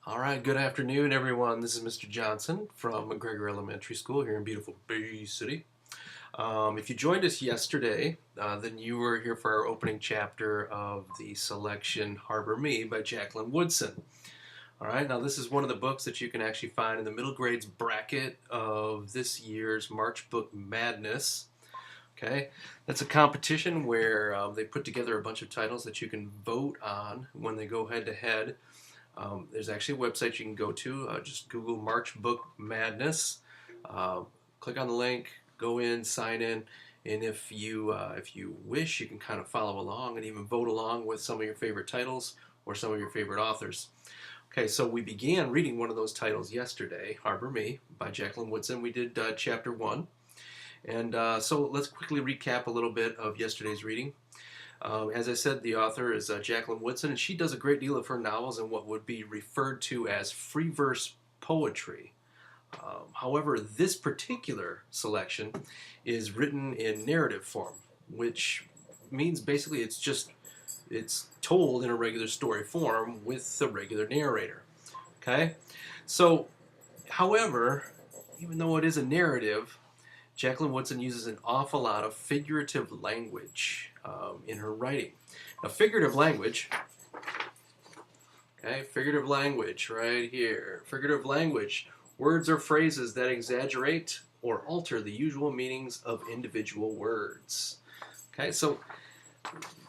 All right, good afternoon, everyone. This is Mr. Johnson from McGregor Elementary School here in beautiful Bay City. If you joined us yesterday, then you were here for our opening chapter of the selection Harbor Me by Jacqueline Woodson. All right, now this is one of the books that you can actually find in the middle grades bracket of this year's March Book Madness. Okay, that's a competition where they put together a bunch of titles that you can vote on when they go head to head. There's actually a website you can go to. Just Google March Book Madness. Click on the link, go in, sign in, and if you wish, you can kind of follow along and even vote along with some of your favorite titles or some of your favorite authors. Okay, so we began reading one of those titles yesterday, Harbor Me by Jacqueline Woodson. We did chapter 1. And so let's quickly recap a little bit of yesterday's reading. As I said, the author is Jacqueline Woodson, and she does a great deal of her novels in what would be referred to as free verse poetry. However, this particular selection is written in narrative form, which means basically it's told in a regular story form with the regular narrator. Okay? So, however, even though it is a narrative, Jacqueline Woodson uses an awful lot of figurative language in her writing. Now, figurative language, okay, figurative language right here. Figurative language, words or phrases that exaggerate or alter the usual meanings of individual words. Okay, so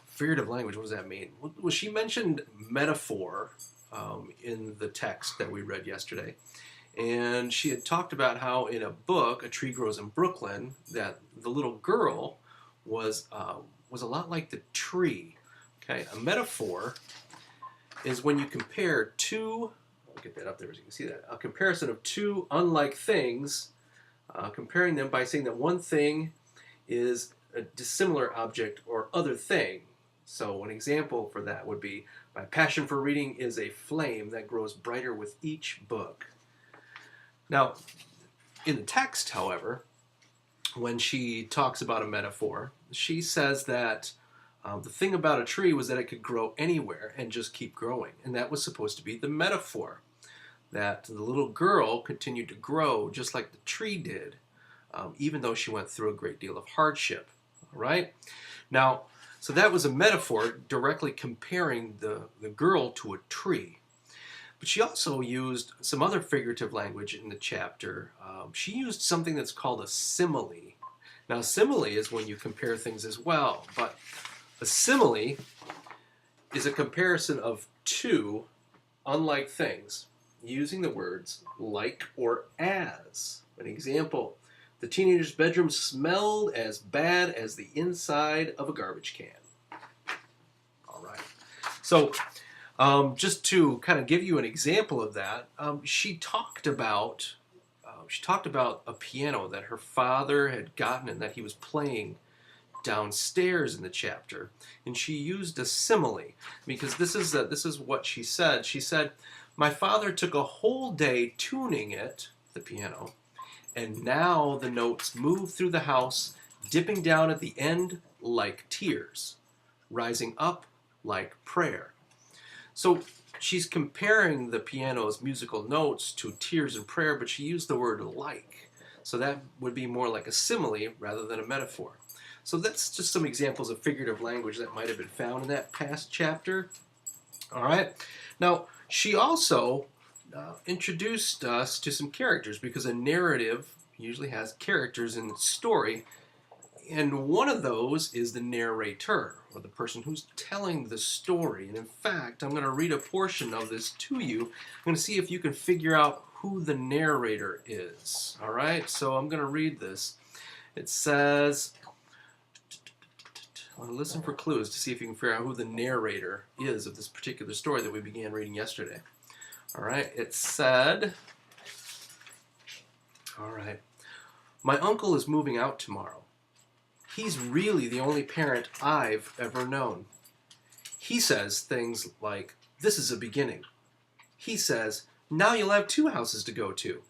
figurative language, what does that mean? Well, she mentioned metaphor in the text that we read yesterday. And she had talked about how in a book, A Tree Grows in Brooklyn, that the little girl was a lot like the tree. Okay, a metaphor is when you compare two, I'll get that up there so you can see that, a comparison of two unlike things, comparing them by saying that one thing is a dissimilar object or other thing. So an example for that would be, my passion for reading is a flame that grows brighter with each book. Now, in the text, however, when she talks about a metaphor, she says that the thing about a tree was that it could grow anywhere and just keep growing. And that was supposed to be the metaphor, that the little girl continued to grow just like the tree did, even though she went through a great deal of hardship. All right? Now, so that was a metaphor directly comparing the girl to a tree. But she also used some other figurative language in the chapter. She used something that's called a simile. Now, a simile is when you compare things as well, but a simile is a comparison of two unlike things using the words like or as. An example, the teenager's bedroom smelled as bad as the inside of a garbage can. All right. So, just to kind of give you an example of that, she talked about a piano that her father had gotten and that he was playing downstairs in the chapter, and she used a simile because this is what she said. She said, "My father took a whole day tuning it, the piano, and now the notes move through the house, dipping down at the end like tears, rising up like prayer." So she's comparing the piano's musical notes to tears and prayer, but she used the word like. So that would be more like a simile rather than a metaphor. So that's just some examples of figurative language that might have been found in that past chapter. All right. Now, she also introduced us to some characters because a narrative usually has characters in the story. And one of those is the narrator, or the person who's telling the story. And in fact, I'm going to read a portion of this to you. I'm going to see if you can figure out who the narrator is. All right, so I'm going to read this. It says, listen for clues to see if you can figure out who the narrator is of this particular story that we began reading yesterday. All right, it said, all right, my uncle is moving out tomorrow. He's really the only parent I've ever known. He says things like, "This is a beginning." He says, "Now you'll have 2 houses to go to."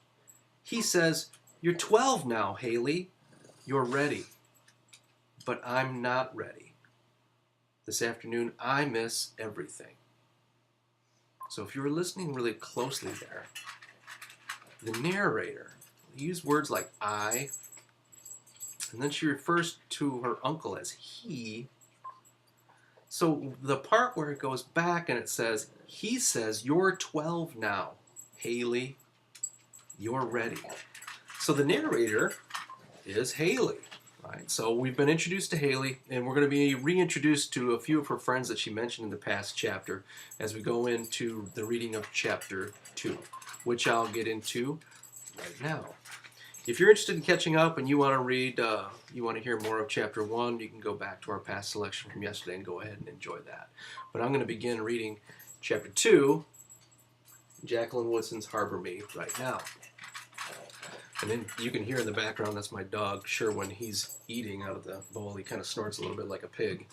He says, "You're 12 now, Haley. You're ready." But I'm not ready. This afternoon, I miss everything. So if you were listening really closely there, the narrator used words like I, and then she refers to her uncle as he. So the part where it goes back and it says, he says, you're 12 now, Haley, you're ready. So the narrator is Haley. Right, so we've been introduced to Haley, and we're going to be reintroduced to a few of her friends that she mentioned in the past chapter as we go into the reading of chapter 2, which I'll get into right now. If you're interested in catching up and you want to read, you want to hear more of chapter 1, you can go back to our past selection from yesterday and go ahead and enjoy that. But I'm going to begin reading chapter 2, Jacqueline Woodson's Harbor Me, right now. And then you can hear in the background, that's my dog, Sherwin. He's eating out of the bowl. He kind of snorts a little bit like a pig.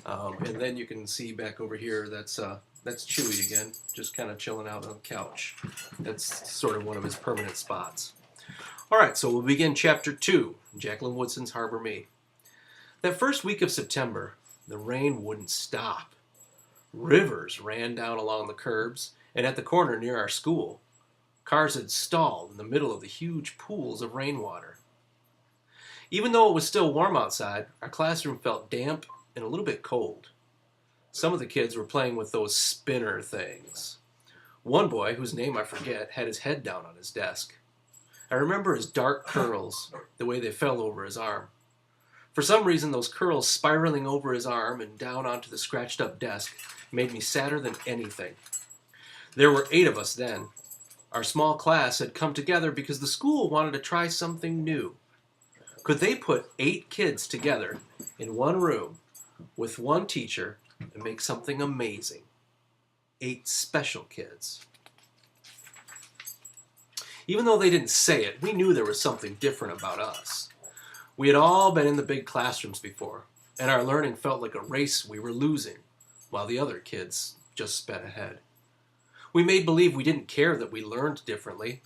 And then you can see back over here, that's Chewy again, just kind of chilling out on the couch. That's sort of one of his permanent spots. All right, so we'll begin chapter 2, Jacqueline Woodson's Harbor Me. That first week of September, the rain wouldn't stop. Rivers ran down along the curbs, and at the corner near our school, cars had stalled in the middle of the huge pools of rainwater. Even though it was still warm outside, our classroom felt damp and a little bit cold. Some of the kids were playing with those spinner things. One boy, whose name I forget, had his head down on his desk. I remember his dark curls, the way they fell over his arm. For some reason, those curls spiraling over his arm and down onto the scratched-up desk made me sadder than anything. There were 8 of us then. Our small class had come together because the school wanted to try something new. Could they put 8 kids together in one room with one teacher and make something amazing? 8 special kids. Even though they didn't say it, we knew there was something different about us. We had all been in the big classrooms before, and our learning felt like a race we were losing, while the other kids just sped ahead. We made believe we didn't care that we learned differently,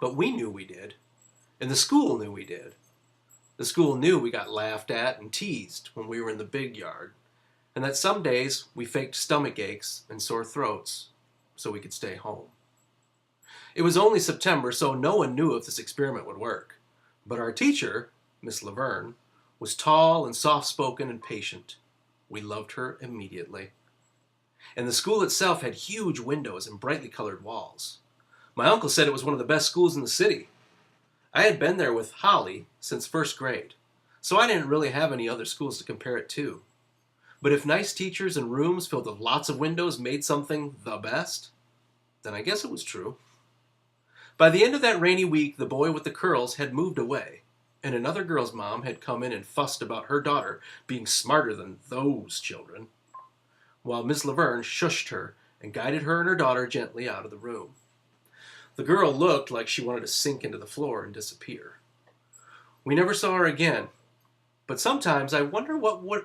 but we knew we did, and the school knew we did. The school knew we got laughed at and teased when we were in the big yard, and that some days we faked stomach aches and sore throats so we could stay home. It was only September, so no one knew if this experiment would work, but our teacher, Miss Laverne, was tall and soft-spoken and patient. We loved her immediately. And the school itself had huge windows and brightly colored walls. My uncle said it was one of the best schools in the city. I had been there with Holly since first grade, so I didn't really have any other schools to compare it to. But if nice teachers and rooms filled with lots of windows made something the best, then I guess it was true. By the end of that rainy week, the boy with the curls had moved away, and another girl's mom had come in and fussed about her daughter being smarter than those children, while Miss Laverne shushed her and guided her and her daughter gently out of the room. The girl looked like she wanted to sink into the floor and disappear. We never saw her again, but sometimes I wonder what would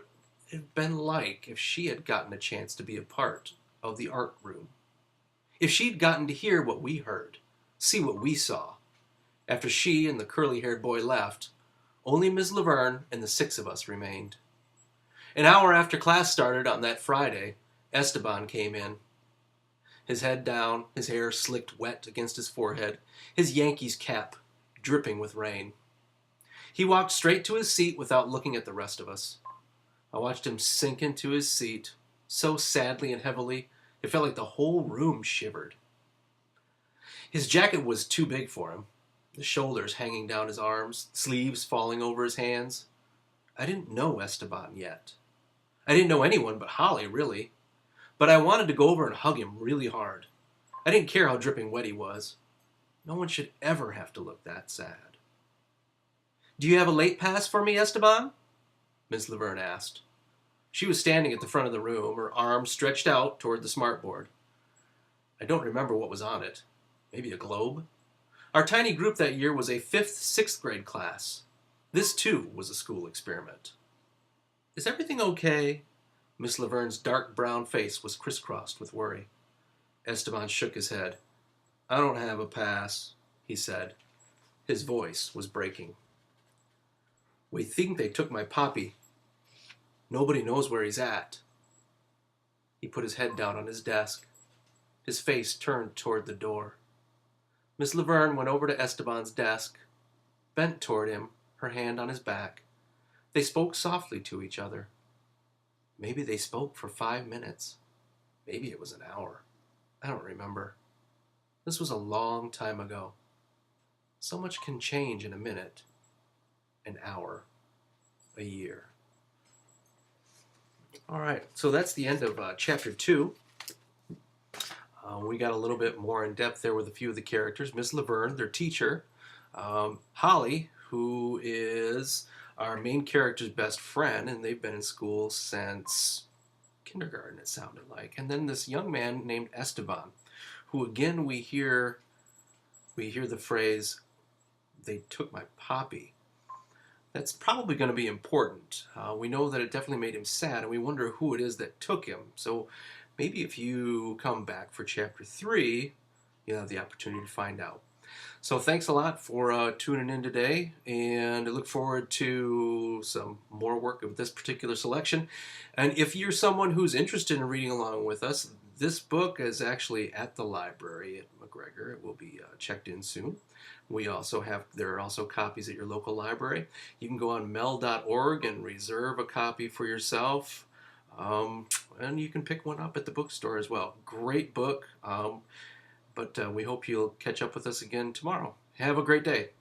have been like if she had gotten a chance to be a part of the art room. If she'd gotten to hear what we heard, see what we saw. After she and the curly-haired boy left, only Miss Laverne and the 6 of us remained. An hour after class started on that Friday, Esteban came in. His head down, his hair slicked wet against his forehead, his Yankees cap dripping with rain. He walked straight to his seat without looking at the rest of us. I watched him sink into his seat, so sadly and heavily, it felt like the whole room shivered. His jacket was too big for him, the shoulders hanging down his arms, sleeves falling over his hands. I didn't know Esteban yet. I didn't know anyone but Holly, really. But I wanted to go over and hug him really hard. I didn't care how dripping wet he was. No one should ever have to look that sad. "Do you have a late pass for me, Esteban?" Miss Laverne asked. She was standing at the front of the room, her arms stretched out toward the smartboard. I don't remember what was on it. Maybe a globe? Our tiny group that year was a 5th, 6th grade class. This, too, was a school experiment. "Is everything okay?" Miss Laverne's dark brown face was crisscrossed with worry. Esteban shook his head. "I don't have a pass," he said. His voice was breaking. "We think they took my poppy. Nobody knows where he's at." He put his head down on his desk. his face turned toward the door. Miss Laverne went over to Esteban's desk, bent toward him, her hand on his back. They spoke softly to each other. Maybe they spoke for 5 minutes. Maybe it was an hour. I don't remember. This was a long time ago. So much can change in a minute, an hour, a year. All right, so that's the end of chapter 2. We got a little bit more in depth there with a few of the characters. Miss Laverne, their teacher. Holly, who is our main character's best friend, and they've been in school since kindergarten, it sounded like. And then this young man named Esteban, who again we hear the phrase, "They took my poppy." That's probably going to be important. We know that it definitely made him sad, and we wonder who it is that took him. So maybe if you come back for chapter 3, you'll have the opportunity to find out. So thanks a lot for tuning in today, and I look forward to some more work of this particular selection. And if you're someone who's interested in reading along with us, this book is actually at the library at McGregor. It will be checked in soon. There are also copies at your local library. You can go on mel.org and reserve a copy for yourself. And you can pick one up at the bookstore as well. Great book. But we hope you'll catch up with us again tomorrow. Have a great day.